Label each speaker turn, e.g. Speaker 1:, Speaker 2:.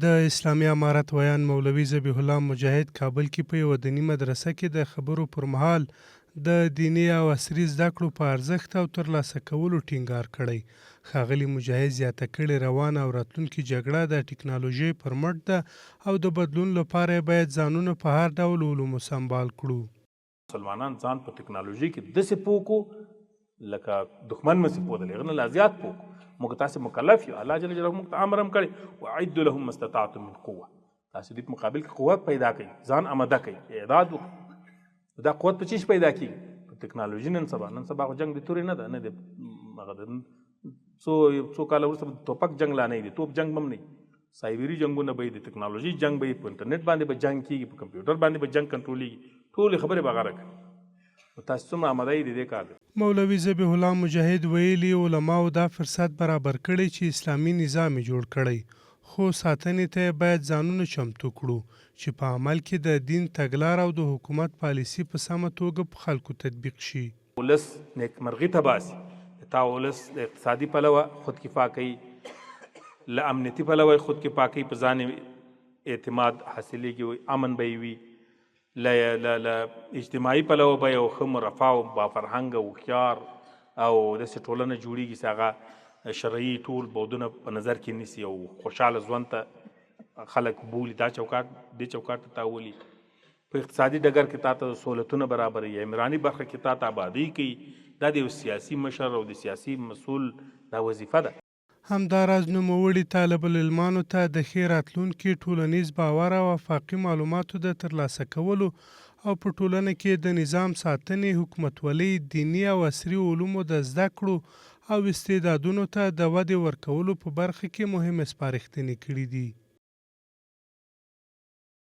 Speaker 1: د اسلامي امارت ویان مولوي ذبیح الله مجاهد کابل کې په یوه دیني مدرسه کې د خبرو پر مهال د دیني او عصري زده کړو په ارزښت او ترلاسه کولو ټینګار کړی. ښاغلي مجاهد زیاته کړې روانه او راتلونکې جګړه د ټکنالوژۍ پر مټ ده او د بدلون لپاره باید ځانونه په هر ډول علومو سمبال کړو.
Speaker 2: مسلمانان ځان په ټکنالوژي کې داسې پوه کړو لکه دښمن مې پوه دی، هغه نه لا زیات پوه کړو. موږ تاسې مکلف یو، الله جل جلاله موږ ته امر هم کړی واعدوا لهم ما استطعتم من قوه، تاسې دې په مقابل کې قوت پیدا کړئ، ځان اماده کړئ، اعداد وکړئ. دا قوت په څه شي پیدا کېږي؟ په ټکنالوژي. نن سبا خو جنګ د تورې نه ده، نه د هغه څو کاله وروسته توپک جنګ لا نه دی، توپ جنګ هم نه، سایبري جنګونه به د ټکنالوژي جنګ به په انټرنیټ باندې به جنګ کېږي، په کمپیوټر باندې به جنګ کنټرولېږي. ټولې خبرې به غره کړي. تاسو څومره آماده یې د دې کار دی؟
Speaker 1: مولوي ذبیح الله مجاهد ویلي علماو دا فرصت برابر کړی چې اسلامي نظام یې جوړ کړی، خو ساتنې ته باید ځانونه چمتو کړو چې په عمل کې د دین تګلاره او د حکومت پالیسي په سمه توګه په خلکو تطبیق شي.
Speaker 2: ولس نیکمرغي ته باسي، تا ولس د اقتصادي پلوه خودکفا کوي، له امنیتي پلوه خودکفا کوي، په ځان اعتماد حاصلېږي، امن به یې وي، له اجتماعي پلوه به یو ښه مرفه او بافرهنګه هوښیار او داسې ټولنه جوړېږي چې هغه شرعي ټول بعدونه په نظر کې نیسي او خوشحاله ژوند ته خلک بولي، دا چوکاټ دې چوکاټ ته تاولي. په اقتصادي ډګر کې تا ته سهولتونه برابروي، عمراني برخه کې تا ته آبادي کوي. دا د یو سیاسي مشر او د سیاسي مسؤل دا وظیفه ده.
Speaker 1: همداراز نوموړي طالب العلمانو ته د ښې راتلونکي ټولنیز باور او افاقي معلوماتو د ترلاسه کولو او په ټولنه کې د نظام ساتنې، حکومتولۍ، دیني او عصري علومو د زده کړو او استعدادونو ته د ودې ورکولو په برخه کې مهمې سپارښتنې کړي دي.